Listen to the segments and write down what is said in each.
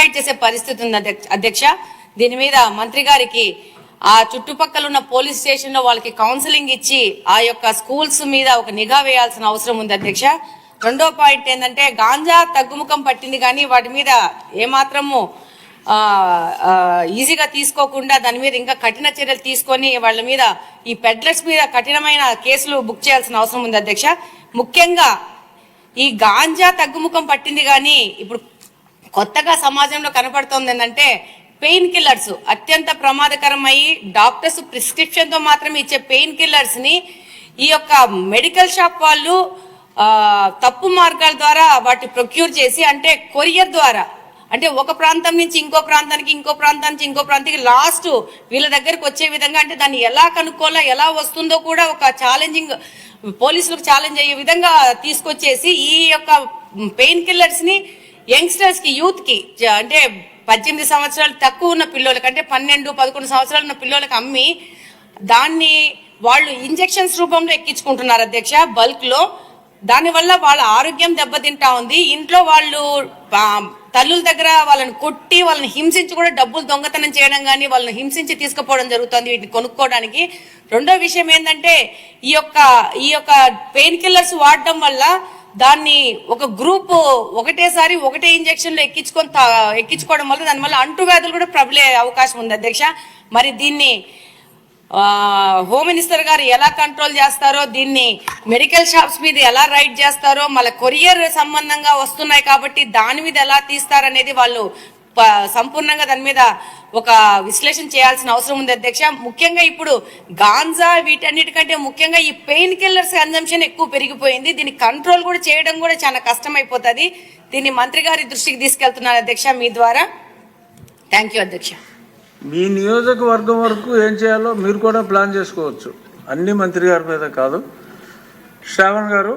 Provide చేసే పరిస్థితి ఉంది అధ్యక్ష. దీని మీద మంత్రి గారికి ఆ చుట్టుపక్కల ఉన్న పోలీస్ స్టేషన్ లో వాళ్ళకి కౌన్సిలింగ్ ఇచ్చి ఆ యొక్క స్కూల్స్ మీద ఒక నిఘా వేయాల్సిన అవసరం ఉంది అధ్యక్ష. రెండో పాయింట్ ఏంటంటే గాంజా తగ్గుముఖం పట్టింది కానీ వాటి మీద ఏమాత్రము ఈజీగా తీసుకోకుండా దాని మీద ఇంకా కఠిన చర్యలు తీసుకొని వాళ్ళ మీద ఈ పెడ్లర్స్ మీద కఠినమైన కేసులు బుక్ చేయాల్సిన అవసరం ఉంది అధ్యక్ష. ముఖ్యంగా ఈ గాంజా తగ్గుముఖం పట్టింది కానీ ఇప్పుడు కొత్తగా సమాజంలో కనపడుతోంది ఏంటంటే పెయిన్ కిల్లర్స్ అత్యంత ప్రమాదకరమయ్యి డాక్టర్స్ ప్రిస్క్రిప్షన్ తో మాత్రమే ఇచ్చే పెయిన్ కిల్లర్స్ ని ఈ యొక్క మెడికల్ షాప్ వాళ్ళు తప్పు మార్గాల ద్వారా వాటి ప్రొక్యూర్ చేసి అంటే కొరియర్ ద్వారా అంటే ఒక ప్రాంతం నుంచి ఇంకో ప్రాంతానికి ఇంకో ప్రాంతానికి ఇంకో ప్రాంతానికి లాస్ట్ వీళ్ళ దగ్గరకు వచ్చే విధంగా అంటే దాన్ని ఎలా కనుక్కోవాలా ఎలా వస్తుందో కూడా ఒక ఛాలెంజింగ్ పోలీసులకు ఛాలెంజ్ అయ్యే విధంగా తీసుకొచ్చేసి ఈ యొక్క పెయిన్ కిల్లర్స్ ని యంగ్స్టర్స్ కి యూత్ కి అంటే 18 సంవత్సరాలు తక్కువ ఉన్న పిల్లలకి అంటే 12-11 సంవత్సరాలు ఉన్న పిల్లలకి అమ్మి దాన్ని వాళ్ళు ఇంజెక్షన్స్ రూపంలో ఎక్కించుకుంటున్నారు అధ్యక్ష బల్క్ లో. దానివల్ల వాళ్ళ ఆరోగ్యం దెబ్బతింటా ఉంది. ఇంట్లో వాళ్ళు తల్లుల దగ్గర వాళ్ళని కొట్టి వాళ్ళని హింసించి కూడా డబ్బులు దొంగతనం చేయడం కానీ వాళ్ళని హింసించి తీసుకుపోవడం జరుగుతుంది వీటిని కొనుక్కోవడానికి. రెండో విషయం ఏంటంటే ఈ యొక్క పెయిన్ కిల్లర్స్ వాడడం వల్ల దాన్ని ఒక గ్రూప్ ఒకటేసారి ఒకటే ఇంజెక్షన్ లో ఎక్కించుకోవడం వల్ల దానివల్ల అంటువ్యాధులు కూడా ప్రబలే అవకాశం ఉంది అధ్యక్ష. మరి దీన్ని హోమ్ మినిస్టర్ గారు ఎలా కంట్రోల్ చేస్తారో దీన్ని మెడికల్ షాప్స్ మీద ఎలా రైడ్ చేస్తారో మళ్ళీ కొరియర్ సంబంధంగా వస్తున్నాయి కాబట్టి దాని మీద ఎలా తీస్తారనేది వాళ్ళు సంపూర్ణంగా దాని మీద ఒక విశ్లేషణ చేయాల్సిన అవసరం ఉంది అధ్యక్ష. ముఖ్యంగా ఇప్పుడు గాంజా వీటన్నిటికంటే ముఖ్యంగా ఈ పెయిన్ కిల్లర్స్ కన్జంప్షన్ ఎక్కువ పెరిగిపోయింది. దీన్ని కంట్రోల్ కూడా చేయడం కూడా చాలా కష్టం అయిపోతుంది. దీన్ని మంత్రి గారి దృష్టికి తీసుకెళ్తున్నారు అధ్యక్ష మీ ద్వారా. థ్యాంక్ యూ అధ్యక్ష. మీ నియోజకవర్గం వరకు ఏం చేయాలో మీరు కూడా ప్లాన్ చేసుకోవచ్చు, అన్ని మంత్రి గారి మీద కాదు. శ్రావణ్ గారు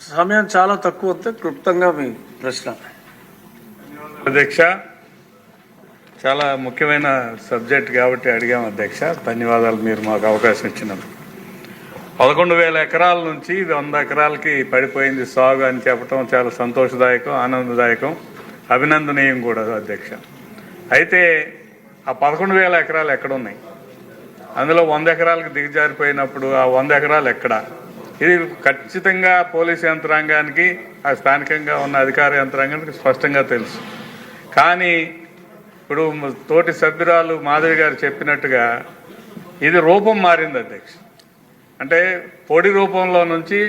సమయం చాలా తక్కువ వస్తే క్లుప్తంగా మీ ప్రశ్న. అధ్యక్ష, చాలా ముఖ్యమైన సబ్జెక్ట్ కాబట్టి అడిగాం అధ్యక్ష. ధన్యవాదాలు మీరు మాకు అవకాశం ఇచ్చినందుకు. 11,000 ఎకరాల నుంచి 100 ఎకరాలకి పడిపోయింది సాగు అని చెప్పడం చాలా సంతోషదాయకం, ఆనందదాయకం, అభినందనీయం కూడా అధ్యక్ష. అయితే ఆ 11,000 ఎకరాలు ఎక్కడున్నాయి? అందులో 100 ఎకరాలకు దిగజారిపోయినప్పుడు ఆ 100 ఎకరాలు ఎక్కడ? ఇది ఖచ్చితంగా పోలీసు యంత్రాంగానికి ఆ స్థానికంగా ఉన్న అధికార యంత్రాంగానికి స్పష్టంగా తెలుసు. కానీ ఇప్పుడు తోటి సభ్యురాలు మాధవి గారు చెప్పినట్టుగా ఇది రూపం మారింది అధ్యక్ష. అంటే పొడి రూపంలో నుంచి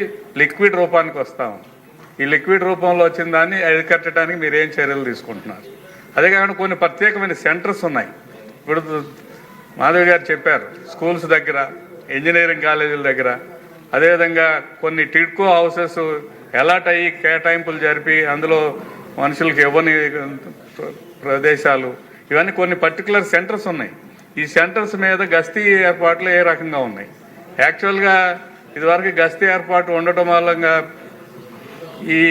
లిక్విడ్ రూపానికి వస్తాము. ఈ లిక్విడ్ రూపంలో వచ్చిన దాన్ని అరికట్టడానికి మీరు ఏం చర్యలు తీసుకుంటున్నారు? అదే కాకుండా కొన్ని ప్రత్యేకమైన సెంటర్స్ ఉన్నాయి. ఇప్పుడు మాధవి గారు చెప్పారు, స్కూల్స్ దగ్గర, ఇంజనీరింగ్ కాలేజీల దగ్గర, అదేవిధంగా కొన్ని టిడ్కో హౌసెస్ అలాట్ అయ్యి కేటాయింపులు జరిపి అందులో మనుషులకు ఇవ్వని ప్రదేశాలు, ఇవన్నీ కొన్ని పర్టికులర్ సెంటర్స్ ఉన్నాయి. ఈ సెంటర్స్ మీద గస్తీ ఏర్పాట్లు ఏ రకంగా ఉన్నాయి? యాక్చువల్గా ఇదివరకు గస్తీ ఏర్పాటు ఉండటం మూలంగా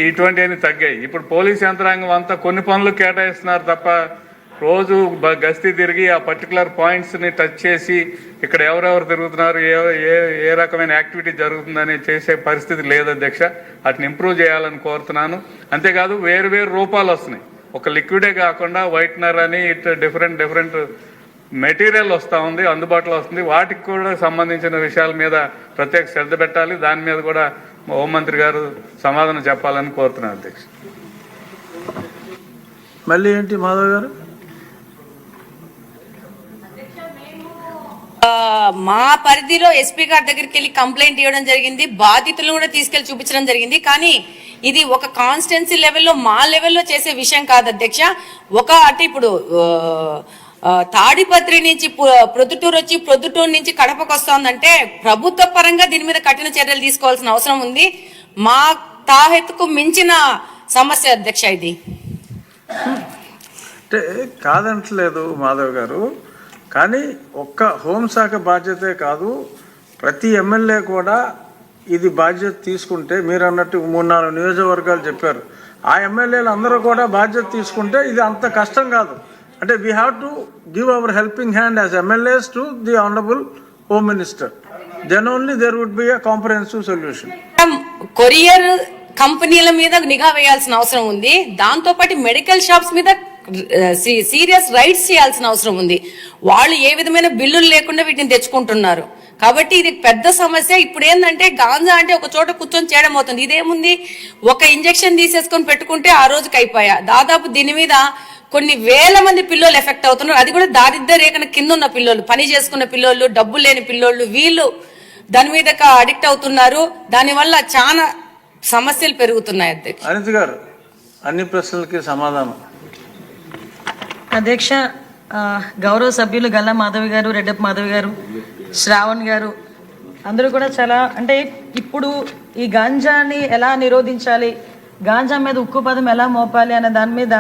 ఇటువంటివన్నీ తగ్గాయి. ఇప్పుడు పోలీస్ యంత్రాంగం అంతా కొన్ని పనులు కేటాయిస్తున్నారు తప్ప రోజు గస్తీ తిరిగి ఆ పర్టికులర్ పాయింట్స్ని టచ్ చేసి ఇక్కడ ఎవరెవరు తిరుగుతున్నారు, ఏ రకమైన యాక్టివిటీ జరుగుతుందని చేసే పరిస్థితి లేదు అధ్యక్ష. వాటిని ఇంప్రూవ్ చేయాలని కోరుతున్నాను. అంతేకాదు వేరు రూపాలు వస్తున్నాయి. ఒక లిక్విడే కాకుండా వైట్నర్ అని ఇట్లా డిఫరెంట్ మెటీరియల్ వస్తూ ఉంది, అందుబాటులో వస్తుంది. వాటికి కూడా సంబంధించిన విషయాల మీద ప్రత్యేక శ్రద్ధ పెట్టాలి. దాని మీద కూడా హోంమంత్రి గారు సమాధానం చెప్పాలని కోరుతున్నాను అధ్యక్ష. మళ్ళీ ఏంటి మాధవ్ గారు? మా పరిధిలో ఎస్పీ గారి దగ్గరికి వెళ్ళి కంప్లైంట్ ఇవ్వడం జరిగింది, బాధితులను కూడా తీసుకెళ్లి చూపించడం జరిగింది. కానీ ఇది ఒక కాన్స్టిట్యున్సీ లెవెల్లో మా లెవెల్లో చేసే విషయం కాదు అధ్యక్ష. అంటే ఇప్పుడు తాడిపత్రి నుంచి ప్రొద్దుటూరు వచ్చి ప్రొద్దుటూరు నుంచి కడపకు వస్తుందంటే ప్రభుత్వ పరంగా దీని మీద కఠిన చర్యలు తీసుకోవాల్సిన అవసరం ఉంది. మా తాహెత్తుకు మించిన సమస్య అధ్యక్ష ఇది. అంటే కాదంటలేదు మాధవ్ గారు, కానీ ఒక్క హోంశాఖ బాధ్యతే కాదు, ప్రతి ఎమ్మెల్యే కూడా ఇది బాధ్యత తీసుకుంటే, మీరు అన్నట్టు 3-4 నియోజకవర్గాలు చెప్పారు, ఆ ఎమ్మెల్యేలు అందరూ కూడా బాధ్యత తీసుకుంటే ఇది అంత కష్టం కాదు. అంటే we have to give our helping hand as MLAs to the honourable home minister. Then only there would be a comprehensive solution. Courier కంపెనీల మీద నిఘా వేయాల్సిన అవసరం ఉంది. దాంతో పాటు మెడికల్ షాప్స్ మీద సీరియస్ రైట్స్ చేయాల్సిన అవసరం ఉంది. వాళ్ళు ఏ విధమైన బిల్లులు లేకుండా వీటిని తెచ్చుకుంటున్నారు. కాబట్టి ఇది పెద్ద సమస్య. ఇప్పుడు ఏంటంటే గాంజా అంటే ఒక చోట కూర్చొని చేయడం అవుతుంది. ఇదేముంది, ఒక ఇంజెక్షన్ తీసేసుకొని పెట్టుకుంటే ఆ రోజుకి అయిపోయా. దాదాపు దీని మీద కొన్ని వేల మంది పిల్లలు ఎఫెక్ట్ అవుతున్నారు. అది కూడా దారిద్ర్య రేఖన కింద ఉన్న పిల్లలు, పని చేసుకున్న పిల్లలు, డబ్బులు లేని పిల్లోళ్ళు, వీళ్ళు దాని మీద అడిక్ట్ అవుతున్నారు. దానివల్ల చాలా సమస్యలు పెరుగుతున్నాయి. అధ్యక్ష అనిత గారు, అన్ని ప్రశ్నలకి సమాధానం. అధ్యక్ష, గౌరవ సభ్యులు గల్లా మాధవి గారు, రెడ్డప్ప మాధవి గారు, శ్రావణ్ గారు అందరూ కూడా చాలా అంటే ఇప్పుడు ఈ గాంజాని ఎలా నిరోధించాలి, గాంజా మీద ఉక్కు పదం ఎలా మోపాలి అనే దాని మీద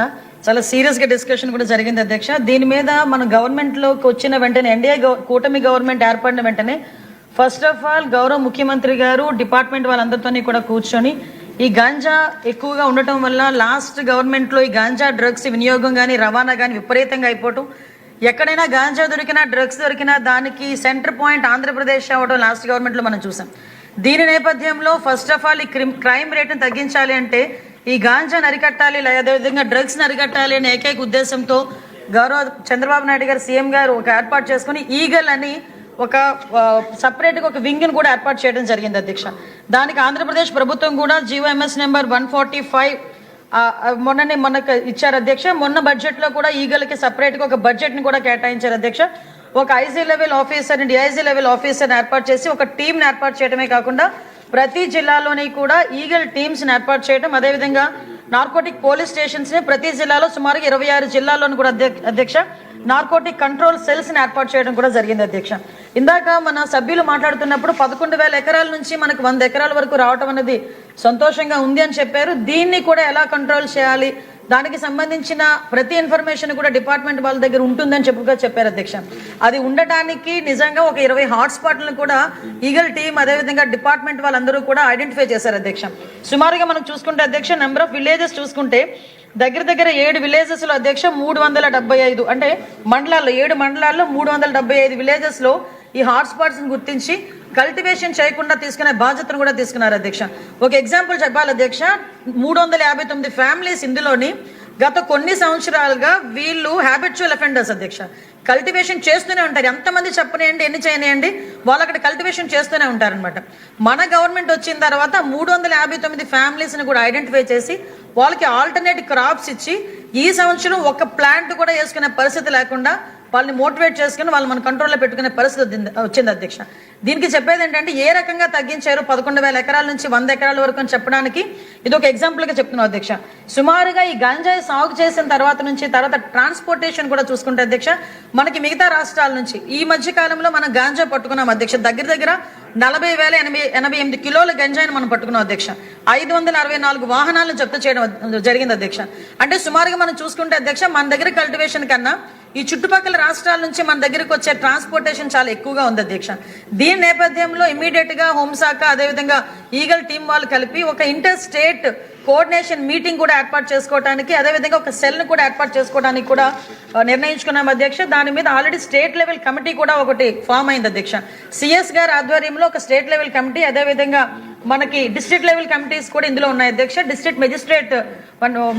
చాలా సీరియస్గా డిస్కషన్ కూడా జరిగింది అధ్యక్ష. దీని మీద మన గవర్నమెంట్లోకి వచ్చిన వెంటనే, ఎన్డీఏ కూటమి గవర్నమెంట్ ఏర్పడిన వెంటనే ఫస్ట్ ఆఫ్ ఆల్ గౌరవ ముఖ్యమంత్రి గారు డిపార్ట్మెంట్ వాళ్ళందరితోని కూడా కూర్చొని ఈ గాంజా ఎక్కువగా ఉండటం వల్ల లాస్ట్ గవర్నమెంట్లో ఈ గాంజా డ్రగ్స్ వినియోగం కానీ రవాణా కానీ విపరీతంగా అయిపోవటం, ఎక్కడైనా గాంజా దొరికినా డ్రగ్స్ దొరికినా దానికి సెంటర్ పాయింట్ ఆంధ్రప్రదేశ్ అవ్వడం లాస్ట్ గవర్నమెంట్లో మనం చూసాం. దీని నేపథ్యంలో ఫస్ట్ ఆఫ్ ఆల్ ఈ క్రైమ్ రేట్ని తగ్గించాలి అంటే ఈ గాంజాని అరికట్టాలి, అదేవిధంగా డ్రగ్స్ని అరికట్టాలి అనే ఏకైక ఉద్దేశంతో గౌరవ చంద్రబాబు నాయుడు గారు సీఎం గారు ఒక ఏర్పాటు చేసుకుని ఈగల్ అని ఒక సపరేట్గా ఒక వింగ్ని కూడా ఏర్పాటు చేయడం జరిగింది అధ్యక్ష. దానికి ఆంధ్రప్రదేశ్ ప్రభుత్వం కూడా GOMS నెంబర్ 145 మొన్నకు ఇచ్చారు అధ్యక్ష. మొన్న బడ్జెట్లో కూడా ఈగల్కి సపరేట్గా ఒక బడ్జెట్ని కూడా కేటాయించారు అధ్యక్ష. ఒక ఐజీ లెవెల్ ఆఫీసర్ని, డిఐజీ లెవెల్ ఆఫీసర్ని ఏర్పాటు చేసి ఒక టీంని ఏర్పాటు చేయడమే కాకుండా ప్రతి జిల్లాలోని కూడా ఈగల్ టీమ్స్ని ఏర్పాటు చేయడం, అదేవిధంగా నార్కోటిక్ పోలీస్ స్టేషన్స్ని ప్రతి జిల్లాలో సుమారుగా 26 జిల్లాల్లోని కూడా అధ్యక్ష నార్కోటిక్ కంట్రోల్ సెల్స్ని ఏర్పాటు చేయడం కూడా జరిగింది అధ్యక్ష. ఇందాక మన సభ్యులు మాట్లాడుతున్నప్పుడు 11,000 ఎకరాల నుంచి మనకు 100 ఎకరాల వరకు రావటం అనేది సంతోషంగా ఉంది అని చెప్పారు. దీన్ని కూడా ఎలా కంట్రోల్ చేయాలి, దానికి సంబంధించిన ప్రతి ఇన్ఫర్మేషన్ కూడా డిపార్ట్మెంట్ వాళ్ళ దగ్గర ఉంటుందని చెప్పారు అధ్యక్ష. అది ఉండటానికి నిజంగా ఒక 20 హాట్స్పాట్లను కూడా ఈగల్ టీం అదేవిధంగా డిపార్ట్మెంట్ వాళ్ళందరూ కూడా ఐడెంటిఫై చేశారు అధ్యక్ష. సుమారుగా మనం చూసుకుంటే అధ్యక్ష నెంబర్ ఆఫ్ విలేజెస్ చూసుకుంటే దగ్గర 7 విలేజెస్లో అధ్యక్ష 375 అంటే మండలాల్లో 7 మండలాల్లో 375 విలేజెస్లో ఈ హాట్స్పాట్స్ని గుర్తించి కల్టివేషన్ చేయకుండా తీసుకునే బాధ్యతను కూడా తీసుకున్నారు అధ్యక్ష. ఒక ఎగ్జాంపుల్ చెప్పాలి అధ్యక్ష, 359 ఫ్యామిలీస్ ఇందులోని గత కొన్ని సంవత్సరాలుగా వీళ్ళు హ్యాబిచువల్ అఫెండర్స్ అధ్యక్ష. కల్టివేషన్ చేస్తూనే ఉంటారు. ఎంతమంది చెప్పనియండి, ఎన్ని చేయనియండి, వాళ్ళు అక్కడ కల్టివేషన్ చేస్తూనే ఉంటారనమాట. మన గవర్నమెంట్ వచ్చిన తర్వాత 359 ఫ్యామిలీస్ని కూడా ఐడెంటిఫై చేసి వాళ్ళకి ఆల్టర్నేట్ క్రాప్స్ ఇచ్చి ఈ సంవత్సరం ఒక ప్లాంట్ కూడా వేసుకునే పరిస్థితి లేకుండా వాళ్ళని మోటివేట్ చేసుకుని వాళ్ళు మన కంట్రోల్లో పెట్టుకునే పరిస్థితి వచ్చింది అధ్యక్ష. దీనికి చెప్పేది ఏంటంటే ఏ రకంగా తగ్గించారు 11,000 ఎకరాల నుంచి 100 ఎకరాల వరకు అని చెప్పడానికి ఇది ఒక ఎగ్జాంపుల్గా చెప్తున్నాం అధ్యక్ష. సుమారుగా ఈ గంజాయి సాగు చేసిన తర్వాత ట్రాన్స్పోర్టేషన్ కూడా చూసుకుంటే అధ్యక్ష మనకి మిగతా రాష్ట్రాల నుంచి ఈ మధ్య కాలంలో మనం గాంజా పట్టుకున్నాం అధ్యక్ష. దగ్గర 40,088 కిలోల గంజాయిని మనం పట్టుకున్నాం అధ్యక్ష. 564 వాహనాలను జప్తు చేయడం జరిగింది అధ్యక్ష. అంటే సుమారుగా మనం చూసుకుంటే అధ్యక్ష మన దగ్గర కల్టివేషన్ కన్నా ఈ చుట్టుపక్కల రాష్ట్రాల నుంచి మన దగ్గరకు వచ్చే ట్రాన్స్పోర్టేషన్ చాలా ఎక్కువగా ఉంది అధ్యక్ష. దీని నేపథ్యంలో ఇమీడియట్ గా హోంశాఖ అదేవిధంగా ఈగల్ టీం వాళ్ళు కలిపి ఒక ఇంటర్ స్టేట్ కోఆర్డినేషన్ మీటింగ్ కూడా ఏర్పాటు చేసుకోవడానికి అదేవిధంగా ఒక సెల్ను కూడా ఏర్పాటు చేసుకోవడానికి కూడా నిర్ణయించుకున్నాం అధ్యక్ష. దాని మీద ఆల్రెడీ స్టేట్ లెవెల్ కమిటీ కూడా ఒకటి ఫామ్ అయింది అధ్యక్ష. సిఎస్ గారి ఆధ్వర్యంలో ఒక స్టేట్ లెవెల్ కమిటీ అదేవిధంగా మనకి డిస్ట్రిక్ట్ లెవెల్ కమిటీస్ కూడా ఇందులో ఉన్నాయి అధ్యక్ష. డిస్ట్రిక్ట్ మెజిస్ట్రేట్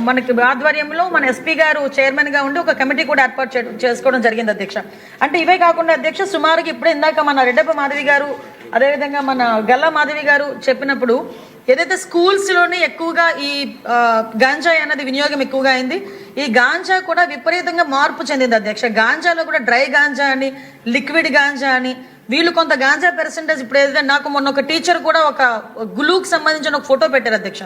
మనకి ఆధ్వర్యంలో మన ఎస్పీ గారు చైర్మన్ గా ఉండి ఒక కమిటీ కూడా ఏర్పాటు చేసుకోవడం జరిగింది అధ్యక్ష. అంటే ఇవే కాకుండా అధ్యక్ష సుమారుగా ఇప్పుడే ఇందాక మన రెడ్డప్ప మాధవి గారు అదేవిధంగా మన గల్లా మాధవి గారు చెప్పినప్పుడు ఏదైతే స్కూల్స్లోని ఎక్కువగా ఈ గాంజా అనేది వినియోగం ఎక్కువగా అయింది, ఈ గాంజా కూడా విపరీతంగా మార్పు చెందింది అధ్యక్ష. గాంజాలో కూడా డ్రై గాంజా అని లిక్విడ్ గాంజా అని వీళ్ళు కొంత గాంజా పర్సెంటేజ్ ఇప్పుడు ఏదైతే నాకు మొన్న ఒక టీచర్ కూడా ఒక గ్లూకి సంబంధించిన ఒక ఫోటో పెట్టారు అధ్యక్ష.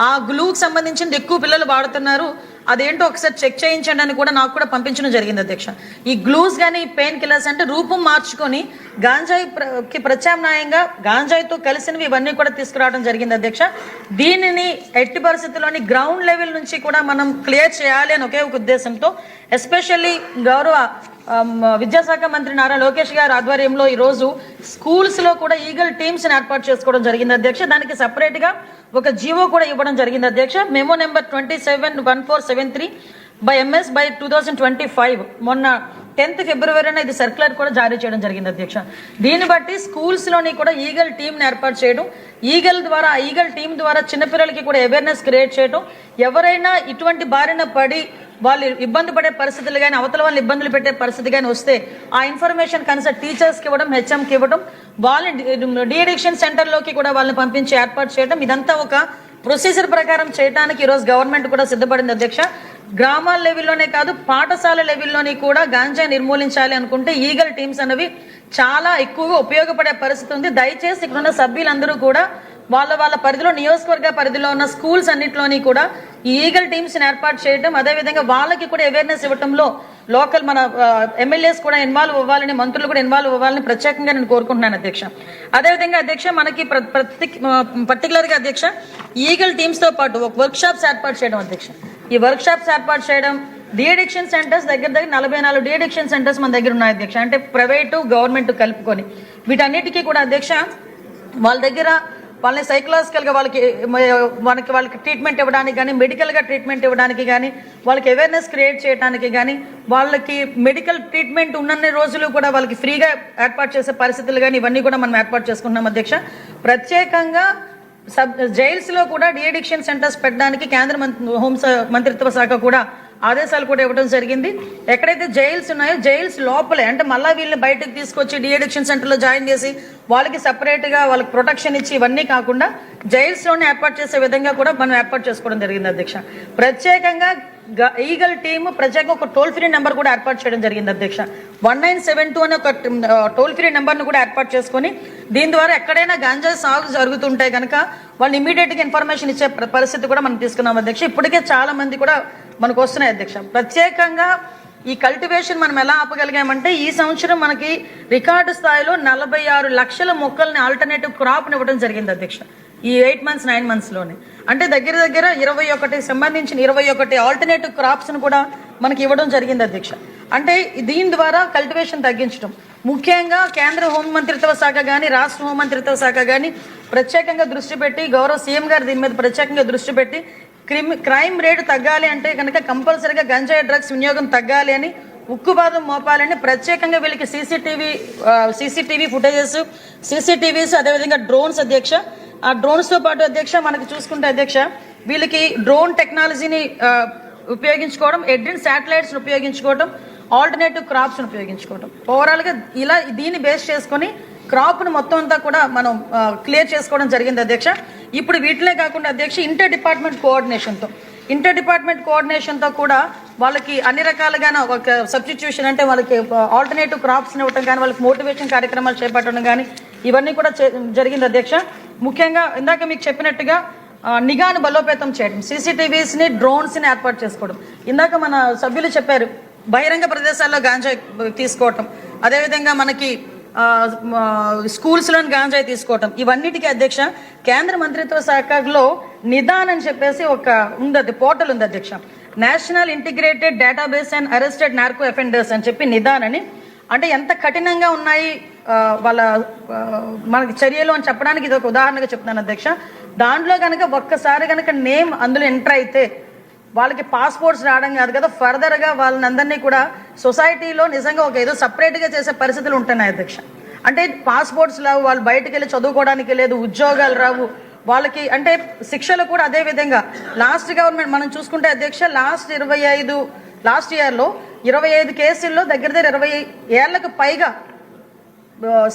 ఆ గ్లూకి సంబంధించింది ఎక్కువ పిల్లలు వాడుతున్నారు, అదేంటో ఒకసారి చెక్ చేయించండి అని కూడా నాకు కూడా పంపించడం జరిగింది అధ్యక్ష. ఈ గ్లూస్ కానీ పెయిన్ కిల్లర్స్ అంటే రూపం మార్చుకొని గాంజాయికి ప్రత్యామ్నాయంగా గాంజాయితో కలిసినవి ఇవన్నీ కూడా తీసుకురావడం జరిగింది అధ్యక్ష. దీనిని ఎట్టి పరిస్థితుల్లోని గ్రౌండ్ లెవెల్ నుంచి కూడా మనం క్లియర్ చేయాలి అని ఒకే ఒక ఉద్దేశంతో ఎస్పెషల్లీ గౌరవ విద్యాశాఖ మంత్రి నారా లోకేష్ గారి ఆధ్వర్యంలో ఈరోజు స్కూల్స్లో కూడా ఈగల్ టీమ్స్ని ఏర్పాటు చేసుకోవడం జరిగింది అధ్యక్ష. దానికి సపరేట్గా ఒక జీవో కూడా ఇవ్వడం జరిగింది అధ్యక్ష. Memo number 271473 by MS by 2025 మొన్న 10th ఫిబ్రవరిన ఇది సర్క్యులర్ కూడా జారీ చేయడం జరిగింది అధ్యక్ష. దీన్ని బట్టి స్కూల్స్లోని కూడా ఈగల్ టీంని ఏర్పాటు చేయడం, ఈగల్ టీం ద్వారా చిన్నపిల్లలకి కూడా అవేర్నెస్ క్రియేట్ చేయడం, ఎవరైనా ఇటువంటి బారిన పడి వాళ్ళు ఇబ్బంది పడే పరిస్థితులు కానీ అవతల వాళ్ళు ఇబ్బందులు పెట్టే పరిస్థితి కానీ వస్తే ఆ ఇన్ఫర్మేషన్ కన్సల్ట్ టీచర్స్కి ఇవ్వడం, హెచ్ఎంకి ఇవ్వడం, వాళ్ళని డీఅడిక్షన్ సెంటర్లోకి కూడా వాళ్ళని పంపించి ఏర్పాటు చేయడం, ఇదంతా ఒక ప్రొసీజర్ ప్రకారం చేయడానికి ఈరోజు గవర్నమెంట్ కూడా సిద్ధపడింది అధ్యక్ష. గ్రామాల లెవెల్లోనే కాదు పాఠశాల లెవెల్లోని కూడా గాంజా నిర్మూలించాలి అనుకుంటే ఈగల్ టీమ్స్ అనేవి చాలా ఎక్కువగా ఉపయోగపడే పరిస్థితి ఉంది. దయచేసి ఇక్కడ ఉన్న సభ్యులందరూ కూడా వాళ్ళ పరిధిలో నియోజకవర్గ పరిధిలో ఉన్న స్కూల్స్ అన్నింటిలోని కూడా ఈ ఈగల్ టీమ్స్ ని ఏర్పాటు చేయడం, అదేవిధంగా వాళ్ళకి కూడా అవేర్నెస్ ఇవ్వడంలో లోకల్ మన ఎమ్మెల్యేస్ కూడా ఇన్వాల్వ్ అవ్వాలని, మంత్రులు కూడా ఇన్వాల్వ్ అవ్వాలని ప్రత్యేకంగా నేను కోరుకుంటున్నాను అధ్యక్ష. అదేవిధంగా అధ్యక్ష మనకి పర్టికులర్ గా అధ్యక్ష ఈగల్ టీమ్స్ తో పాటు ఒక వర్క్ షాప్స్ ఏర్పాటు చేయడం అధ్యక్ష. ఈ వర్క్ షాప్స్ ఏర్పాటు చేయడం, డీఅడిక్షన్ సెంటర్స్ దగ్గర 44 డీఅడిక్షన్ సెంటర్స్ మన దగ్గర ఉన్నాయి అధ్యక్ష. అంటే ప్రైవేటు గవర్నమెంట్ కలుపుకొని వీటన్నిటికీ కూడా అధ్యక్ష వాళ్ళ దగ్గర వాళ్ళని సైకలాజికల్గా వాళ్ళకి ట్రీట్మెంట్ ఇవ్వడానికి కానీ, మెడికల్గా ట్రీట్మెంట్ ఇవ్వడానికి కానీ, వాళ్ళకి అవేర్నెస్ క్రియేట్ చేయడానికి కానీ, వాళ్ళకి మెడికల్ ట్రీట్మెంట్ ఉన్నన్ని రోజులు కూడా వాళ్ళకి ఫ్రీగా ఏర్పాటు చేసే పరిస్థితులు కానీ ఇవన్నీ కూడా మనం ఏర్పాటు చేసుకుంటున్నాం అధ్యక్ష. ప్రత్యేకంగా జైల్స్లో కూడా డీఅడిక్షన్ సెంటర్స్ పెట్టడానికి కేంద్ర హోం మంత్రిత్వ శాఖ కూడా ఆదేశాలు కూడా ఇవ్వడం జరిగింది. ఎక్కడైతే జైల్స్ ఉన్నాయో జైల్స్ లోపలే అంటే మళ్ళీ వీళ్ళని బయటకు తీసుకొచ్చి డీఅడిక్షన్ సెంటర్లో జాయిన్ చేసి వాళ్ళకి సపరేట్గా వాళ్ళకి ప్రొటెక్షన్ ఇచ్చి ఇవన్నీ కాకుండా జైల్స్లోనే ఏర్పాటు చేసే విధంగా కూడా మనం ఏర్పాటు చేసుకోవడం జరిగింది అధ్యక్ష. ప్రత్యేకంగా ఈగల్ టీమ్ ప్రత్యేకంగా ఒక టోల్ ఫ్రీ నెంబర్ కూడా ఏర్పాటు చేయడం జరిగింది అధ్యక్ష. 1972 అనే ఒక టోల్ ఫ్రీ నెంబర్ను కూడా ఏర్పాటు చేసుకొని దీని ద్వారా ఎక్కడైనా గాంజా సాగు జరుగుతుంటే కనుక వాళ్ళు ఇమీడియట్గా ఇన్ఫర్మేషన్ ఇచ్చే పరిస్థితి కూడా మనం తీసుకున్నాం అధ్యక్ష. ఇప్పటికే చాలా మంది కూడా మనకు వస్తున్నాయి అధ్యక్ష. ప్రత్యేకంగా ఈ కల్టివేషన్ మనం ఎలా ఆపగలిగామంటే ఈ సంవత్సరం మనకి రికార్డు స్థాయిలో 46 లక్షల మొక్కల్ని ఆల్టర్నేటివ్ క్రాప్ని ఇవ్వడం జరిగింది అధ్యక్ష. ఈ 8 months 9 monthsలోనే అంటే దగ్గర 21 సంబంధించిన 21 ఆల్టర్నేటివ్ క్రాప్స్ను కూడా మనకి ఇవ్వడం జరిగింది అధ్యక్ష. అంటే దీని ద్వారా కల్టివేషన్ తగ్గించడం, ముఖ్యంగా కేంద్ర హోంమంత్రిత్వ శాఖ కానీ రాష్ట్ర హోంమంత్రిత్వ శాఖ కానీ ప్రత్యేకంగా దృష్టి పెట్టి గౌరవ సీఎం గారు దీని మీద ప్రత్యేకంగా దృష్టి పెట్టి క్రైమ్ రేటు తగ్గాలి అంటే కనుక కంపల్సరీగా గంజాయి డ్రగ్స్ వినియోగం తగ్గాలి అని, ఉక్కుపాదం మోపాలని ప్రత్యేకంగా వీళ్ళకి సీసీటీవీ ఫుటేజెస్, సీసీటీవీస్, అదేవిధంగా డ్రోన్స్ అధ్యక్ష. ఆ డ్రోన్స్తో పాటు అధ్యక్ష మనకి చూసుకుంటే అధ్యక్ష వీళ్ళకి డ్రోన్ టెక్నాలజీని ఉపయోగించుకోవడం, ఎడ్రిన్ శాటిలైట్స్ని ఉపయోగించుకోవడం, ఆల్టర్నేటివ్ క్రాప్స్ని ఉపయోగించుకోవడం, ఓవరాల్గా ఇలా దీన్ని బేస్ చేసుకొని క్రాప్ను మొత్తం అంతా కూడా మనం క్లియర్ చేసుకోవడం జరిగింది అధ్యక్ష. ఇప్పుడు వీటినే కాకుండా అధ్యక్ష ఇంటర్ డిపార్ట్మెంట్ కోఆర్డినేషన్తో కూడా వాళ్ళకి అన్ని రకాలుగా ఒక సబ్స్టిట్యూషన్ అంటే వాళ్ళకి ఆల్టర్నేటివ్ క్రాప్స్ని ఇవ్వడం కానీ, వాళ్ళకి మోటివేషన్ కార్యక్రమాలు చేపట్టడం కానీ ఇవన్నీ కూడా జరిగింది అధ్యక్ష. ముఖ్యంగా ఇందాక మీకు చెప్పినట్టుగా నిఘాను బలోపేతం చేయడం, సీసీటీవీస్ని, డ్రోన్స్ని ఏర్పాటు చేసుకోవడం. ఇందాక మన సభ్యులు చెప్పారు బహిరంగ ప్రదేశాల్లో గాంజాయి తీసుకోవటం, అదేవిధంగా మనకి స్కూల్స్లోని గాంజాయి తీసుకోవటం, ఇవన్నిటికీ అధ్యక్ష కేంద్ర మంత్రిత్వ శాఖలో నిదాన్ అని చెప్పేసి ఒక ఉంది, పోర్టల్ ఉంది అధ్యక్ష. National integrated database and arrested narco offenders అని చెప్పి నిదాన్ అని, అంటే ఎంత కఠినంగా ఉన్నాయి వాళ్ళ మనకి చర్యలు అని చెప్పడానికి ఇది ఒక ఉదాహరణగా చెప్తున్నాను అధ్యక్ష. దాంట్లో కనుక ఒక్కసారి కనుక నేమ్ అందులో ఎంటర్ అయితే వాళ్ళకి పాస్పోర్ట్స్ రావడం కాదు కదా, ఫర్దర్గా వాళ్ళని అందరినీ కూడా సొసైటీలో నిజంగా ఒక ఏదో సపరేట్గా చేసే పరిస్థితులు ఉంటున్నాయి అధ్యక్ష. అంటే పాస్పోర్ట్స్ రావు, వాళ్ళు బయటకు వెళ్ళి చదువుకోవడానికి లేదు, ఉద్యోగాలు రావు వాళ్ళకి, అంటే శిక్షలు కూడా అదే విధంగా. లాస్ట్ గవర్నమెంట్ మనం చూసుకుంటే అధ్యక్ష లాస్ట్ ఇయర్లో 25 కేసుల్లో దగ్గర 20 ఏళ్లకు పైగా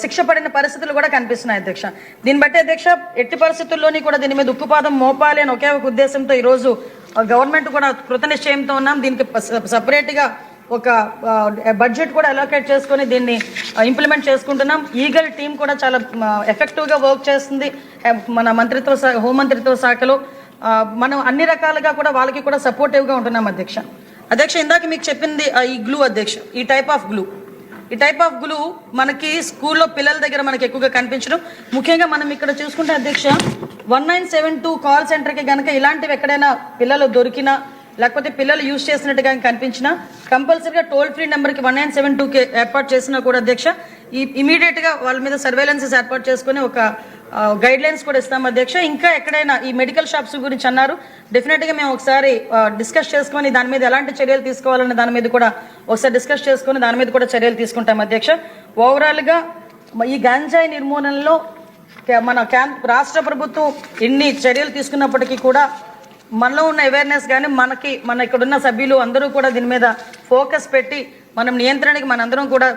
శిక్ష పడిన పరిస్థితులు కూడా కనిపిస్తున్నాయి అధ్యక్ష. దీన్ని బట్టి అధ్యక్ష ఎట్టి పరిస్థితుల్లోని కూడా దీని మీద ఉక్కుపాదం మోపాలి అని ఒకే ఒక ఉద్దేశంతో ఈరోజు గవర్నమెంట్ కూడా కృతనిశ్చయంతో ఉన్నాం. దీనికి సపరేట్గా ఒక బడ్జెట్ కూడా అలోకేట్ చేసుకొని దీన్ని ఇంప్లిమెంట్ చేసుకుంటున్నాం. ఈగల్ టీం కూడా చాలా ఎఫెక్టివ్గా వర్క్ చేస్తుంది మన హోంమంత్రిత్వ శాఖలో. మనం అన్ని రకాలుగా కూడా వాళ్ళకి కూడా సపోర్టివ్గా ఉంటున్నాం అధ్యక్ష. ఇందాక మీకు చెప్పింది ఈ గ్లూ అధ్యక్ష, ఈ టైప్ ఆఫ్ గ్లూ మనకి స్కూల్లో పిల్లల దగ్గర మనకి ఎక్కువగా కనిపించడం. ముఖ్యంగా మనం ఇక్కడ చూసుకుంటే అధ్యక్ష 1972 కాల్ సెంటర్కి కనుక ఇలాంటివి ఎక్కడైనా పిల్లలు దొరికినా లేకపోతే పిల్లలు యూజ్ చేసినట్టుగా కనిపించినా కంపల్సరీగా టోల్ ఫ్రీ నెంబర్కి 1972కి ఏర్పాటు చేసినా కూడా అధ్యక్ష ఇమీడియట్గా వాళ్ళ మీద సర్వేలెన్సెస్ ఏర్పాటు చేసుకుని ఒక గైడ్ లైన్స్ కూడా ఇస్తాం అధ్యక్ష. ఇంకా ఎక్కడైనా ఈ మెడికల్ షాప్స్ గురించి అన్నారు, డెఫినెట్గా మేము ఒకసారి డిస్కస్ చేసుకొని దాని మీద ఎలాంటి చర్యలు తీసుకోవాలనే దాని మీద కూడా ఒకసారి డిస్కస్ చేసుకొని దాని మీద కూడా చర్యలు తీసుకుంటాం అధ్యక్ష. ఓవరాల్గా ఈ గంజాయి నిర్మూలనలో మన రాష్ట్ర ప్రభుత్వం ఎన్ని చర్యలు తీసుకున్నప్పటికీ కూడా మనలో ఉన్న అవేర్నెస్ కానీ మన ఇక్కడున్న సభ్యులు అందరూ కూడా దీని మీద ఫోకస్ పెట్టి మనం నియంత్రణకి మనందరం కూడా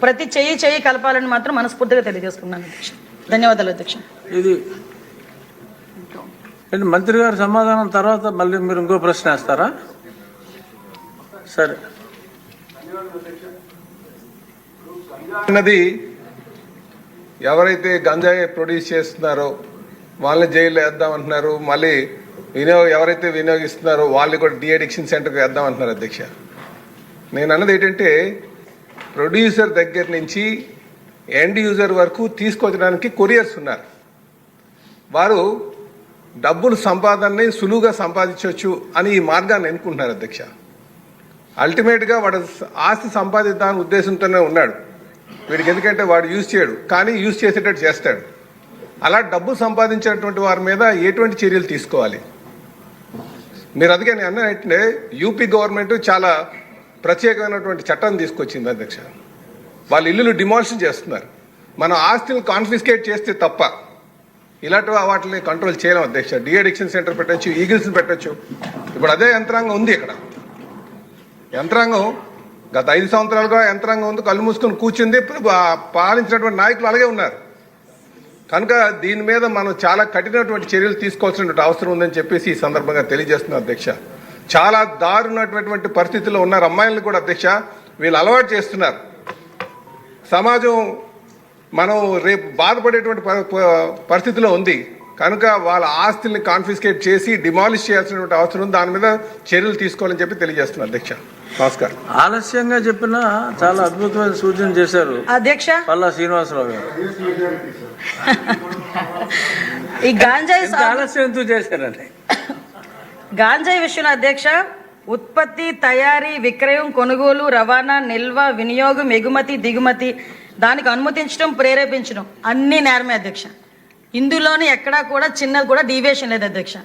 ప్రతి చెయ్యి కలపాలని మాత్రం మనస్ఫూర్తిగా తెలియజేసుకున్నాను అధ్యక్ష. ధన్యవాదాలు అధ్యక్ష. ఇది మంత్రి గారి సమాధానం తర్వాత మళ్ళీ మీరు ఇంకో ప్రశ్న వేస్తారా? సరే. అన్నది ఎవరైతే గంజాయి ప్రొడ్యూస్ చేస్తున్నారో వాళ్ళని జైల్లో వేద్దామంటున్నారు, మళ్ళీ ఎవరైతే వినియోగిస్తున్నారో వాళ్ళు కూడా డీఅడిక్షన్ సెంటర్కి వేద్దామంటున్నారు అధ్యక్ష. నేను అన్నది ఏంటంటే ప్రొడ్యూసర్ దగ్గర నుంచి ఎండ్ యూజర్ వరకు తీసుకొచ్చడానికి కొరియర్స్ ఉన్నారు. వారు డబ్బులు సంపాదనని సులువుగా సంపాదించవచ్చు అని ఈ మార్గాన్ని ఎన్నుకుంటున్నారు అధ్యక్ష. అల్టిమేట్గా వాడు ఆస్తి సంపాదిద్దామని ఉద్దేశంతోనే ఉన్నాడు వీడికి, ఎందుకంటే వాడు యూజ్ చేయడు కానీ యూజ్ చేసేటట్టు చేస్తాడు. అలా డబ్బు సంపాదించినటువంటి వారి మీద ఎటువంటి చర్యలు తీసుకోవాలి? మీరు అందుకే నేను అన్నట్టే యూపీ గవర్నమెంట్ చాలా ప్రత్యేకమైనటువంటి చట్టాన్ని తీసుకొచ్చింది అధ్యక్ష. వాళ్ళ ఇల్లులు డిమాలిషన్ చేస్తున్నారు. మనం ఆస్తులు కాన్ఫిస్కేట్ చేస్తే తప్ప ఇలాంటి వాటిని కంట్రోల్ చేయలేం అధ్యక్ష. డీఅడిక్షన్ సెంటర్ పెట్టచ్చు, ఈగిల్స్ని పెట్టచ్చు. ఇప్పుడు అదే యంత్రాంగం ఉంది ఇక్కడ. యంత్రాంగం గత 5 సంవత్సరాలుగా యంత్రాంగం ఉంది, కళ్ళు మూసుకొని కూర్చుంది. పాలించినటువంటి నాయకులు అలాగే ఉన్నారు. కనుక దీని మీద మనం చాలా కఠినటువంటి చర్యలు తీసుకోవాల్సినటువంటి అవసరం ఉందని చెప్పేసి ఈ సందర్భంగా తెలియజేస్తున్నాం అధ్యక్ష. చాలా దారుణటువంటి పరిస్థితుల్లో ఉన్నారు అమ్మాయిలను కూడా అధ్యక్ష. వీళ్ళు అలవాటు చేస్తున్నారు. సమాజం మనం రేపు బాధపడేటువంటి పరిస్థితిలో ఉంది. కనుక వాళ్ళ ఆస్తుల్ని కాన్ఫిస్కేట్ చేసి డిమాలిష్ చేయాల్సినటువంటి అవసరం ఉంది. దాని మీద చర్యలు తీసుకోవాలని చెప్పి తెలియజేస్తున్నాను అధ్యక్ష. నమస్కారం. ఆలస్యంగా చెప్పినా చాలా అద్భుతమైన సూచన చేశారు అధ్యక్ష పల్లా శ్రీనివాసరావు గారు. ఈ గాంజాయి ఆలస్యం ఎందుకు చేశారండి? గాంజాయి విషయంలో అధ్యక్ష, ఉత్పత్తి, తయారీ, విక్రయం, కొనుగోలు, రవాణా, నిల్వ, వినియోగం, ఎగుమతి, దిగుమతి, దానికి అనుమతించడం, ప్రేరేపించడం అన్ని నేరమే అధ్యక్ష. ఇందులోని ఎక్కడా కూడా చిన్నది కూడా డీవియేషన్ లేదు అధ్యక్ష.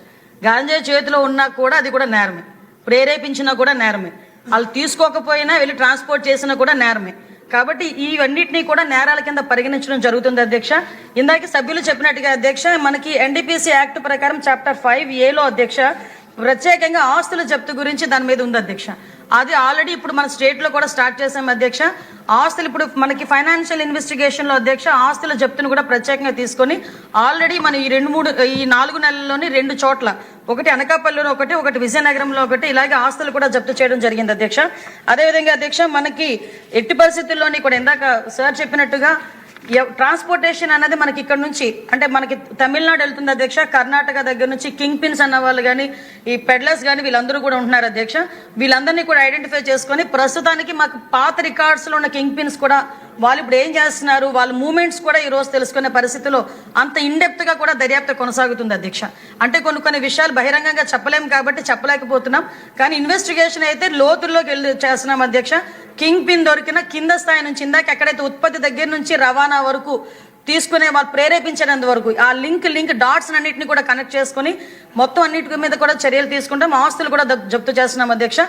గాంజాయి చేతిలో ఉన్నా కూడా అది కూడా నేరమే, ప్రేరేపించినా కూడా నేరమే, వాళ్ళు తీసుకోకపోయినా వెళ్ళి ట్రాన్స్పోర్ట్ చేసినా కూడా నేరమే. కాబట్టి ఇవన్నిటినీ కూడా నేరాల కింద పరిగణించడం జరుగుతుంది అధ్యక్ష. ఇందాక సభ్యులు చెప్పినట్టుగా అధ్యక్ష, మనకి ఎన్డీపీసీ యాక్ట్ ప్రకారం చాప్టర్ 5A అధ్యక్ష ప్రత్యేకంగా ఆస్తుల జప్తు గురించి దాని మీద ఉంది అధ్యక్ష. అది ఆల్రెడీ ఇప్పుడు మన స్టేట్లో కూడా స్టార్ట్ చేసాం అధ్యక్ష. ఆస్తులు ఇప్పుడు మనకి ఫైనాన్షియల్ ఇన్వెస్టిగేషన్లో అధ్యక్ష ఆస్తుల జప్తును కూడా ప్రత్యేకంగా తీసుకొని ఆల్రెడీ మన ఈ 4 నెలల్లోని 2 చోట్ల, ఒకటి అనకాపల్లిలో ఒకటి విజయనగరంలో ఒకటి, ఇలాగే ఆస్తులు కూడా జప్తు చేయడం జరిగింది అధ్యక్ష. అదేవిధంగా అధ్యక్ష మనకి ఎట్టి పరిస్థితుల్లోని కూడా ఇందాక సార్ చెప్పినట్టుగా ట్రాన్స్పోర్టేషన్ అన్నది మనకి ఇక్కడ నుంచి అంటే మనకి తమిళనాడు వెళ్తుంది అధ్యక్ష. కర్ణాటక దగ్గర నుంచి కింగ్ పిన్స్ అన్న వాళ్ళు కానీ ఈ పెడ్లర్స్ కానీ వీళ్ళందరూ కూడా ఉంటున్నారు అధ్యక్ష. వీళ్ళందరినీ కూడా ఐడెంటిఫై చేసుకొని ప్రస్తుతానికి మాకు పాత రికార్డ్స్లో ఉన్న కింగ్ పిన్స్ కూడా వాళ్ళు ఇప్పుడు ఏం చేస్తున్నారు, వాళ్ళ మూమెంట్స్ కూడా ఈ రోజు తెలుసుకునే పరిస్థితిలో అంత ఇన్డెప్త్గా కూడా దర్యాప్తు కొనసాగుతుంది అధ్యక్ష. అంటే కొన్ని విషయాలు బహిరంగంగా చెప్పలేము కాబట్టి చెప్పలేకపోతున్నాం, కానీ ఇన్వెస్టిగేషన్ అయితే లోతుల్లోకి వెళ్ళి చేస్తున్నాం అధ్యక్ష. కింగ్ పిన్ దొరికిన కింద స్థాయి నుంచి ఇందాక ఎక్కడైతే ఉత్పత్తి దగ్గర నుంచి రవాణా వరకు తీసుకునే వాళ్ళు ప్రేరేపించేంత వరకు ఆ లింక్ డాట్స్ అన్నింటినీ కూడా కనెక్ట్ చేసుకుని మొత్తం అన్నిటి మీద కూడా చర్యలు తీసుకుంటాం. ఆస్తులు కూడా జప్తు చేస్తున్నాం అధ్యక్ష.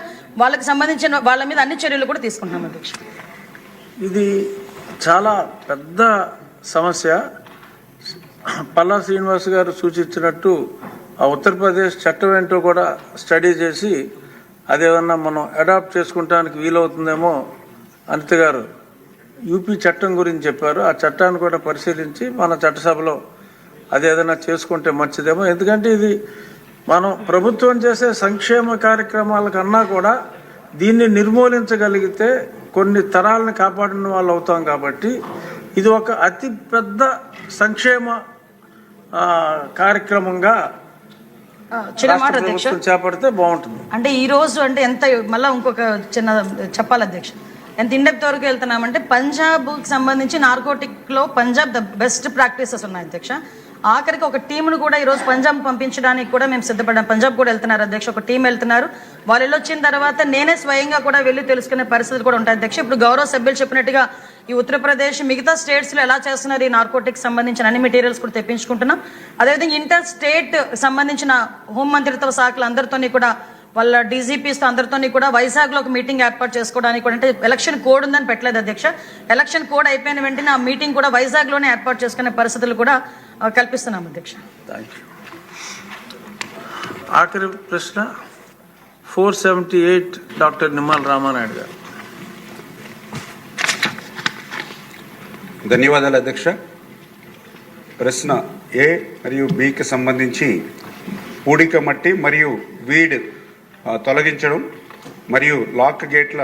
వాళ్ళకి సంబంధించిన వాళ్ళ మీద అన్ని చర్యలు కూడా తీసుకుంటున్నాం అధ్యక్ష. ఇది చాలా పెద్ద సమస్య. పల్లా శ్రీనివాస్ గారు సూచించినట్టు ఆ ఉత్తరప్రదేశ్ చట్టం ఏంటో కూడా స్టడీ చేసి అదేమన్నా మనం అడాప్ట్ చేసుకుంటానికి వీలవుతుందేమో. అనిత గారు యూపీ చట్టం గురించి చెప్పారు. ఆ చట్టాన్ని కూడా పరిశీలించి మన చట్టసభలో అదేదైనా చేసుకుంటే మంచిదేమో. ఎందుకంటే ఇది మనం ప్రభుత్వం చేసే సంక్షేమ కార్యక్రమాల కన్నా కూడా దీన్ని నిర్మూలించగలిగితే కొన్ని తరాలను కాపాడిన వాళ్ళు అవుతాం. కాబట్టి ఇది ఒక అతి పెద్ద సంక్షేమ కార్యక్రమంగా చేపడితే బాగుంటుంది. అంటే ఈ రోజు అంటే ఎంత మళ్ళీ ఇంకొక చిన్న చెప్పాలి అధ్యక్ష, ఎంత ఇండెప్త్ వరకు వెళ్తున్నామంటే పంజాబ్కి సంబంధించి నార్కోటిక్లో పంజాబ్ ద బెస్ట్ ప్రాక్టీసెస్ ఉన్నాయి అధ్యక్ష. ఆఖరికి ఒక టీంను కూడా ఈరోజు పంజాబ్ పంపించడానికి కూడా మేము సిద్ధపడ్డాం. పంజాబ్ కూడా వెళ్తున్నారు అధ్యక్ష, ఒక టీం వెళ్తున్నారు. వాళ్ళు వెళ్ళొచ్చిన తర్వాత నేనే స్వయంగా కూడా వెళ్ళి తెలుసుకునే పరిస్థితులు కూడా ఉంటాయి అధ్యక్ష. ఇప్పుడు గౌరవ సభ్యులు చెప్పినట్టుగా ఈ ఉత్తరప్రదేశ్ మిగతా స్టేట్స్లో ఎలా చేస్తున్నారు ఈ నార్కోటిక్స్ సంబంధించిన అన్ని మెటీరియల్స్ కూడా తెప్పించుకుంటున్నాం. అదేవిధంగా ఇంటర్ స్టేట్ సంబంధించిన హోంమంత్రిత్వ శాఖలు అందరితోని కూడా వాళ్ళ డీజీపీస్తో అందరితోని కూడా వైజాగ్లో ఒక మీటింగ్ ఏర్పాటు చేసుకోవడానికి కూడా, అంటే ఎలక్షన్ కోడ్ ఉందని పెట్టలేదు అధ్యక్ష, ఎలక్షన్ కోడ్ అయిపోయిన వెంటనే ఆ మీటింగ్ కూడా వైజాగ్లోనే ఏర్పాటు చేసుకునే పరిస్థితులు కూడా కల్పిస్తున్నాం అధ్యక్ష. Thank you. ఆఖరి ప్రశ్న 478 డాక్టర్ నిమ్మల రామానాయుడు గారు. ధన్యవాదాలు అధ్యక్ష. ప్రశ్న ఏ మరియు బికి సంబంధించి పూడిక మట్టి మరియు వీడ్ తొలగించడం మరియు లాక్ గేట్ల